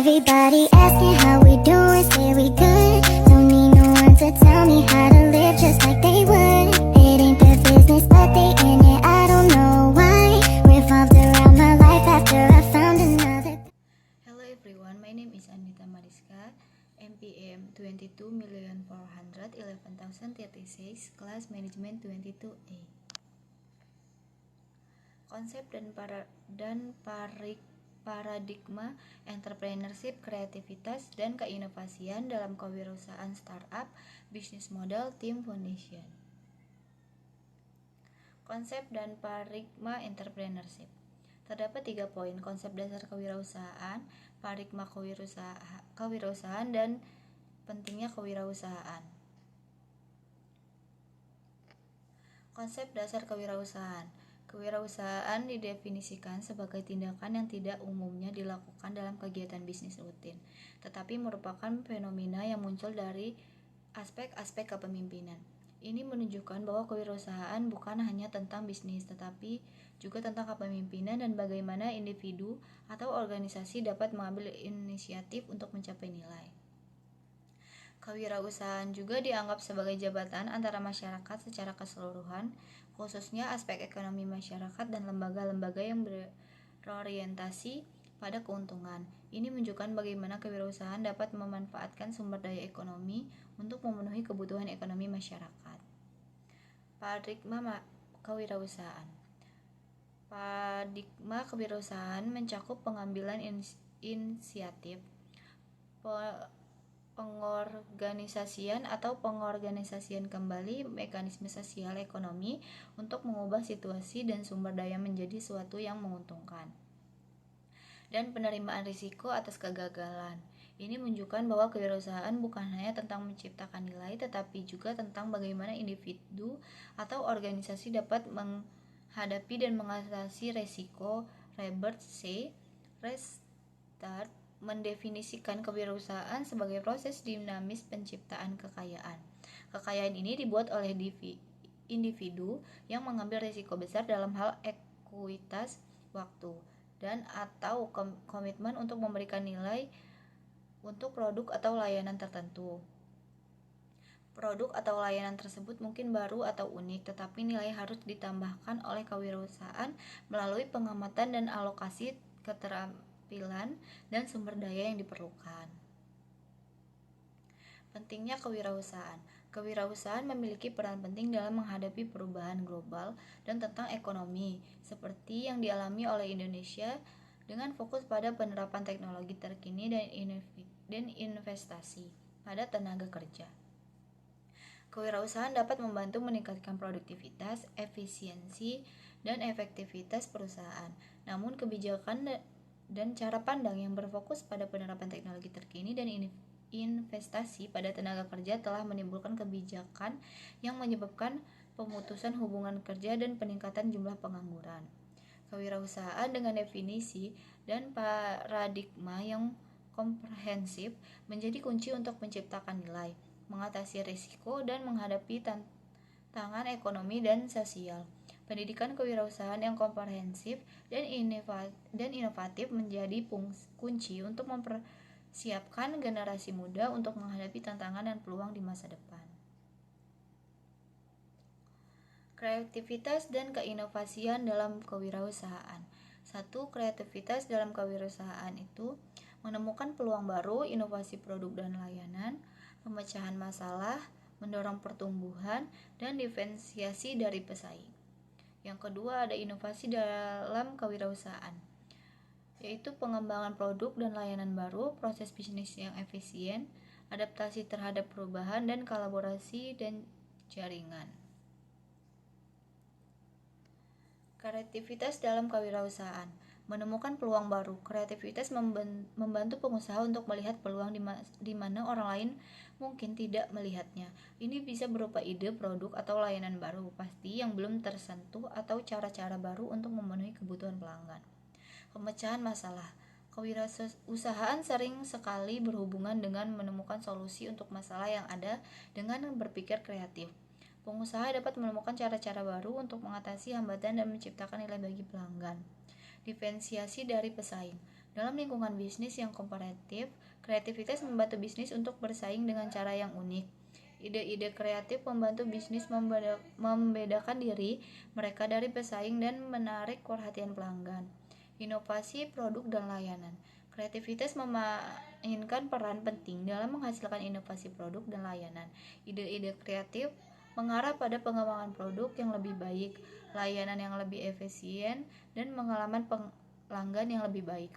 Everybody asking how we doing, say we good. Don't need no one to tell me how to live just like they would. It ain't their business, but they in it, I don't know why. Revolved around my life after I found another. Hello everyone, my name is Anita Mariska, MPM 22,411,036, Class Management 22A. Konsep dan paradigma entrepreneurship, kreativitas, dan keinovasian dalam kewirausahaan startup, bisnis model, tim foundation. Konsep dan paradigma entrepreneurship. Terdapat 3 poin: konsep dasar kewirausahaan, paradigma kewirausahaan, dan pentingnya kewirausahaan. Konsep dasar kewirausahaan. Kewirausahaan didefinisikan sebagai tindakan yang tidak umumnya dilakukan dalam kegiatan bisnis rutin, tetapi merupakan fenomena yang muncul dari aspek-aspek kepemimpinan. Ini menunjukkan bahwa kewirausahaan bukan hanya tentang bisnis, tetapi juga tentang kepemimpinan dan bagaimana individu atau organisasi dapat mengambil inisiatif untuk mencapai nilai. Kewirausahaan juga dianggap sebagai jabatan antara masyarakat secara keseluruhan, khususnya aspek ekonomi masyarakat dan lembaga-lembaga yang berorientasi pada keuntungan. Ini menunjukkan bagaimana kewirausahaan dapat memanfaatkan sumber daya ekonomi untuk memenuhi kebutuhan ekonomi masyarakat. Paradigma kewirausahaan. Paradigma kewirausahaan mencakup pengambilan inisiatif, pengorganisasian kembali mekanisme sosial ekonomi untuk mengubah situasi dan sumber daya menjadi suatu yang menguntungkan, dan penerimaan risiko atas kegagalan. Ini menunjukkan bahwa kewirausahaan bukan hanya tentang menciptakan nilai, tetapi juga tentang bagaimana individu atau organisasi dapat menghadapi dan mengatasi risiko. Robert C. Restart mendefinisikan kewirausahaan sebagai proses dinamis penciptaan kekayaan. Kekayaan ini dibuat oleh individu yang mengambil risiko besar dalam hal ekuitas waktu dan atau komitmen untuk memberikan nilai untuk produk atau layanan tertentu. Produk atau layanan tersebut mungkin baru atau unik, tetapi nilai harus ditambahkan oleh kewirausahaan melalui pengamatan dan alokasi keterampilan dan sumber daya yang diperlukan. Pentingnya kewirausahaan. Kewirausahaan memiliki peran penting dalam menghadapi perubahan global dan tentang ekonomi, seperti yang dialami oleh Indonesia dengan fokus pada penerapan teknologi terkini dan investasi pada tenaga kerja. Kewirausahaan dapat membantu meningkatkan produktivitas, efisiensi, dan efektivitas perusahaan. Namun kebijakan dan cara pandang yang berfokus pada penerapan teknologi terkini dan investasi pada tenaga kerja telah menimbulkan kebijakan yang menyebabkan pemutusan hubungan kerja dan peningkatan jumlah pengangguran. Kewirausahaan dengan definisi dan paradigma yang komprehensif menjadi kunci untuk menciptakan nilai, mengatasi risiko, dan menghadapi tantangan ekonomi dan sosial. Pendidikan kewirausahaan yang komprehensif dan inovatif menjadi kunci untuk mempersiapkan generasi muda untuk menghadapi tantangan dan peluang di masa depan. Kreativitas dan keinovasian dalam kewirausahaan. 1. Kreativitas dalam kewirausahaan itu menemukan peluang baru, inovasi produk dan layanan, pemecahan masalah, mendorong pertumbuhan, dan diferensiasi dari pesaing. Yang kedua, ada inovasi dalam kewirausahaan, yaitu pengembangan produk dan layanan baru, proses bisnis yang efisien, adaptasi terhadap perubahan, dan kolaborasi dan jaringan. Kreativitas dalam kewirausahaan. Menemukan peluang baru. Kreativitas membantu pengusaha untuk melihat peluang di mana orang lain mungkin tidak melihatnya. Ini bisa berupa ide, produk, atau layanan baru pasti yang belum tersentuh atau cara-cara baru untuk memenuhi kebutuhan pelanggan. Pemecahan masalah. Kewirausahaan sering sekali berhubungan dengan menemukan solusi untuk masalah yang ada dengan berpikir kreatif. Pengusaha dapat menemukan cara-cara baru untuk mengatasi hambatan dan menciptakan nilai bagi pelanggan. Diferensiasi dari pesaing. Dalam lingkungan bisnis yang kompetitif, kreativitas membantu bisnis untuk bersaing dengan cara yang unik. Ide-ide kreatif membantu bisnis membedakan diri mereka dari pesaing dan menarik perhatian pelanggan. Inovasi produk dan layanan. Kreativitas memainkan peran penting dalam menghasilkan inovasi produk dan layanan. Ide-ide kreatif mengarah pada pengembangan produk yang lebih baik, layanan yang lebih efisien, dan pengalaman pelanggan yang lebih baik.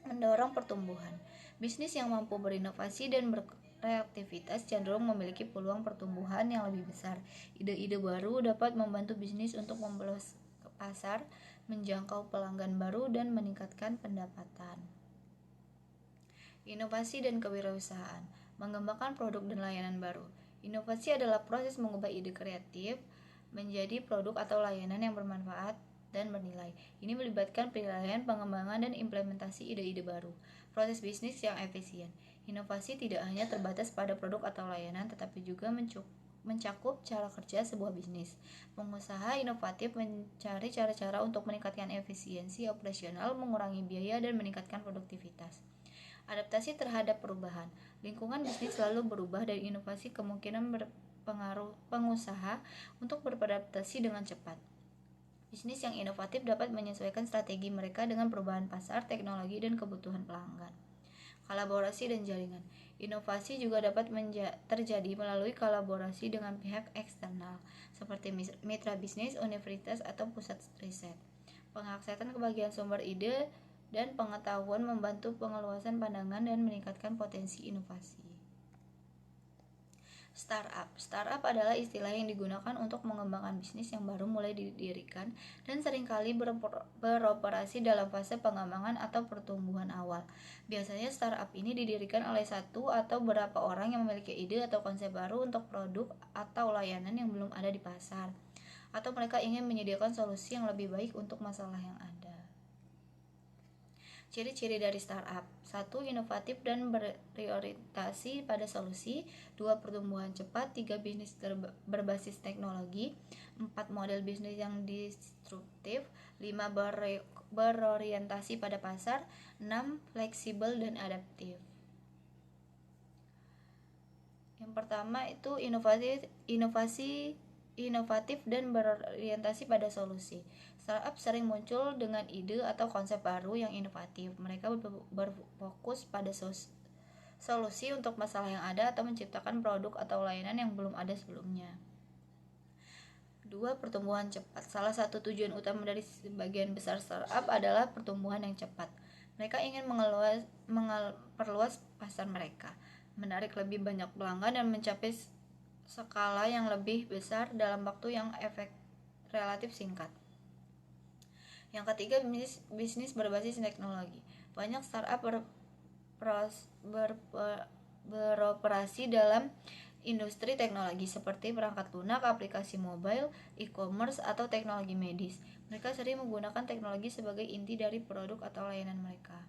Mendorong pertumbuhan. Bisnis yang mampu berinovasi dan berkreativitas cenderung memiliki peluang pertumbuhan yang lebih besar. Ide-ide baru dapat membantu bisnis untuk memperluas pasar, menjangkau pelanggan baru, dan meningkatkan pendapatan. Inovasi dan kewirausahaan. Mengembangkan produk dan layanan baru. Inovasi adalah proses mengubah ide kreatif menjadi produk atau layanan yang bermanfaat dan bernilai. Ini melibatkan penilaian, pengembangan, dan implementasi ide-ide baru. Proses bisnis yang efisien. Inovasi tidak hanya terbatas pada produk atau layanan, tetapi juga mencakup cara kerja sebuah bisnis. Pengusaha inovatif mencari cara-cara untuk meningkatkan efisiensi operasional, mengurangi biaya, dan meningkatkan produktivitas. Adaptasi terhadap perubahan. Lingkungan bisnis selalu berubah dan inovasi kemungkinan berpengaruh pengusaha untuk beradaptasi dengan cepat. Bisnis yang inovatif dapat menyesuaikan strategi mereka dengan perubahan pasar, teknologi, dan kebutuhan pelanggan. Kolaborasi dan jaringan. Inovasi juga dapat terjadi melalui kolaborasi dengan pihak eksternal, seperti mitra bisnis, universitas, atau pusat riset. Pengaksesan kebagian sumber ide dan pengetahuan membantu pengeluasan pandangan dan meningkatkan potensi inovasi. Startup adalah istilah yang digunakan untuk mengembangkan bisnis yang baru mulai didirikan dan seringkali beroperasi dalam fase pengembangan atau pertumbuhan awal. Biasanya startup ini didirikan oleh satu atau beberapa orang yang memiliki ide atau konsep baru untuk produk atau layanan yang belum ada di pasar, atau mereka ingin menyediakan solusi yang lebih baik untuk masalah yang ada. Ciri-ciri dari startup. 1. Inovatif dan berorientasi pada solusi. 2. Pertumbuhan cepat. 3. Bisnis berbasis teknologi. 4. Model bisnis yang disruptif. 5. Berorientasi pada pasar. 6. Fleksibel dan adaptif. Yang pertama itu inovatif dan berorientasi pada solusi. Startup sering muncul dengan ide atau konsep baru yang inovatif. Mereka berfokus pada solusi untuk masalah yang ada atau menciptakan produk atau layanan yang belum ada sebelumnya. 2. Pertumbuhan cepat. Salah satu tujuan utama dari sebagian besar startup adalah pertumbuhan yang cepat. Mereka ingin memperluas pasar mereka, menarik lebih banyak pelanggan, dan mencapai skala yang lebih besar dalam waktu yang relatif singkat. Yang ketiga, bisnis berbasis teknologi. Banyak startup beroperasi dalam industri teknologi seperti perangkat lunak, aplikasi mobile, e-commerce, atau teknologi medis. Mereka sering menggunakan teknologi sebagai inti dari produk atau layanan mereka.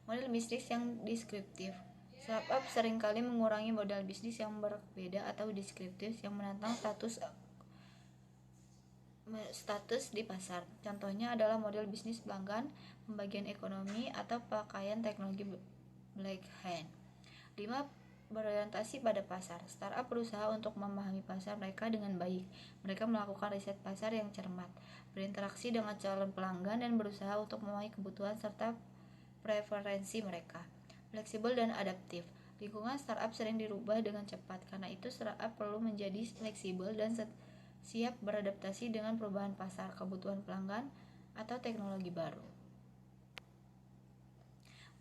Model bisnis yang deskriptif. Startup seringkali mengurangi modal bisnis yang berbeda atau deskriptif yang menantang status di pasar. Contohnya adalah model bisnis pelanggan, pembagian ekonomi, atau pakaian teknologi black hand. 5. Berorientasi pada pasar. Startup berusaha untuk memahami pasar mereka dengan baik. Mereka melakukan riset pasar yang cermat, berinteraksi dengan calon pelanggan, dan berusaha untuk memenuhi kebutuhan serta preferensi mereka. Fleksibel dan adaptif. Lingkungan startup sering dirubah dengan cepat. Karena itu, startup perlu menjadi fleksibel dan siap beradaptasi dengan perubahan pasar, kebutuhan pelanggan, atau teknologi baru.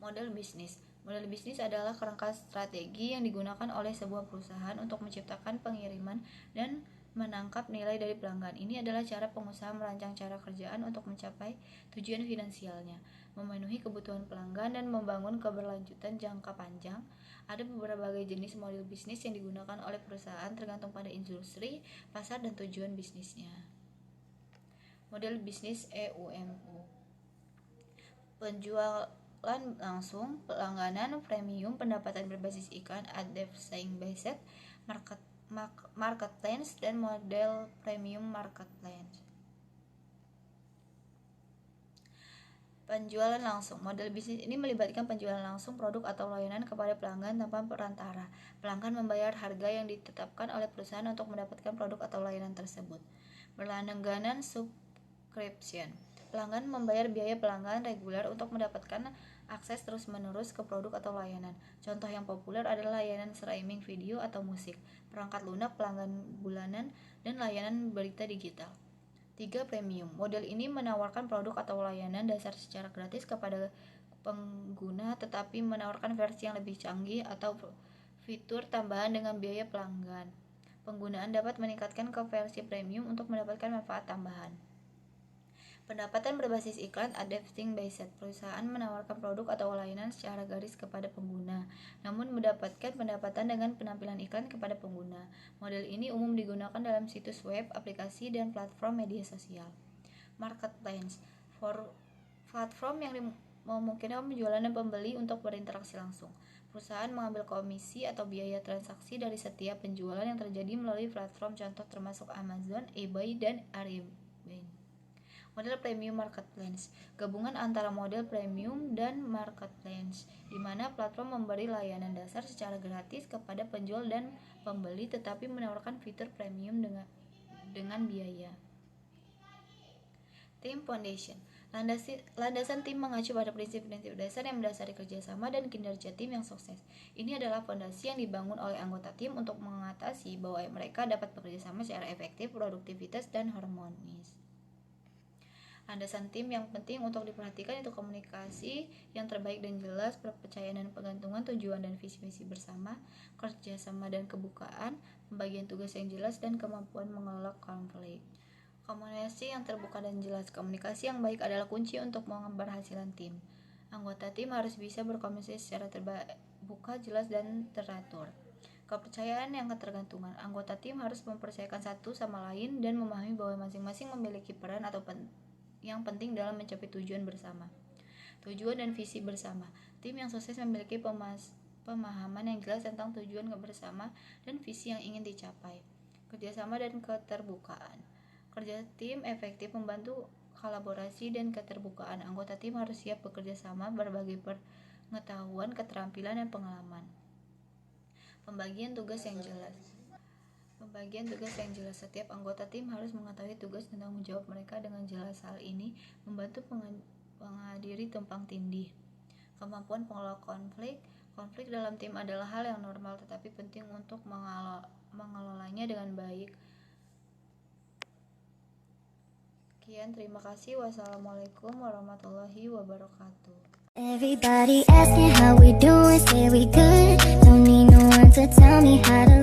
Model bisnis. Model bisnis adalah kerangka strategi yang digunakan oleh sebuah perusahaan untuk menciptakan pengiriman dan menangkap nilai dari pelanggan. Ini adalah cara pengusaha merancang cara kerjaan untuk mencapai tujuan finansialnya, memenuhi kebutuhan pelanggan, dan membangun keberlanjutan jangka panjang. Ada berbagai jenis model bisnis yang digunakan oleh perusahaan tergantung pada industri, pasar, dan tujuan bisnisnya. Model bisnis EUMU. Penjualan langsung, pelangganan premium, pendapatan berbasis iklan, advertising based, marketplace, dan model premium marketplace. Penjualan langsung. Model bisnis ini melibatkan penjualan langsung produk atau layanan kepada pelanggan tanpa perantara. Pelanggan membayar harga yang ditetapkan oleh perusahaan untuk mendapatkan produk atau layanan tersebut. Berlangganan subscription. Pelanggan membayar biaya pelanggan reguler untuk mendapatkan akses terus-menerus ke produk atau layanan. Contoh yang populer adalah layanan streaming video atau musik, perangkat lunak, pelanggan bulanan, dan layanan berita digital. 3. Premium. Model ini menawarkan produk atau layanan dasar secara gratis kepada pengguna tetapi menawarkan versi yang lebih canggih atau fitur tambahan dengan biaya pelanggan. Penggunaan dapat meningkatkan ke versi premium untuk mendapatkan manfaat tambahan. Pendapatan berbasis iklan advertising based. Perusahaan menawarkan produk atau layanan secara garis kepada pengguna, namun mendapatkan pendapatan dengan penampilan iklan kepada pengguna. Model ini umum digunakan dalam situs web, aplikasi, dan platform media sosial. Marketplace. Platform yang memungkinkan penjualan dan pembeli untuk berinteraksi langsung. Perusahaan mengambil komisi atau biaya transaksi dari setiap penjualan yang terjadi melalui platform contoh termasuk Amazon, eBay, dan Airbnb. Model premium marketplace, gabungan antara model premium dan marketplace, di mana platform memberi layanan dasar secara gratis kepada penjual dan pembeli tetapi menawarkan fitur premium dengan biaya. Team Foundation. Landasan tim mengacu pada prinsip-prinsip dasar yang mendasari kerjasama dan kinerja tim yang sukses. Ini adalah fondasi yang dibangun oleh anggota tim untuk mengatasi bahwa mereka dapat bekerjasama secara efektif, produktivitas, dan harmonis. Landasan tim yang penting untuk diperhatikan itu komunikasi yang terbaik dan jelas, percayaan dan pengantungan tujuan dan visi-misi bersama, kerjasama dan kebukaan, pembagian tugas yang jelas, dan kemampuan mengelola konflik. Komunikasi yang terbuka dan jelas. Komunikasi yang baik adalah kunci untuk keberhasilan tim. Anggota tim harus bisa berkomunikasi secara terbuka, jelas, dan teratur. Kepercayaan yang ketergantungan. Anggota tim harus mempercayakan satu sama lain dan memahami bahwa masing-masing memiliki peran atau yang penting dalam mencapai tujuan bersama. Tujuan dan visi bersama. Tim yang sukses memiliki pemahaman yang jelas tentang tujuan bersama dan visi yang ingin dicapai. Kerjasama dan keterbukaan. Kerja tim efektif membantu kolaborasi dan keterbukaan. Anggota tim harus siap bekerja sama, berbagi pengetahuan, keterampilan, dan pengalaman. Pembagian tugas yang jelas. Setiap anggota tim harus mengetahui tugas dan tanggung jawab mereka dengan jelas. Hal ini membantu menghadiri tumpang tindih. Kemampuan pengelola konflik. Konflik dalam tim adalah hal yang normal tetapi penting untuk mengelolanya dengan baik. Sekian, terima kasih. Wassalamualaikum warahmatullahi wabarakatuh. Everybody asking how we doing, say we good. Don't need no one to tell me how to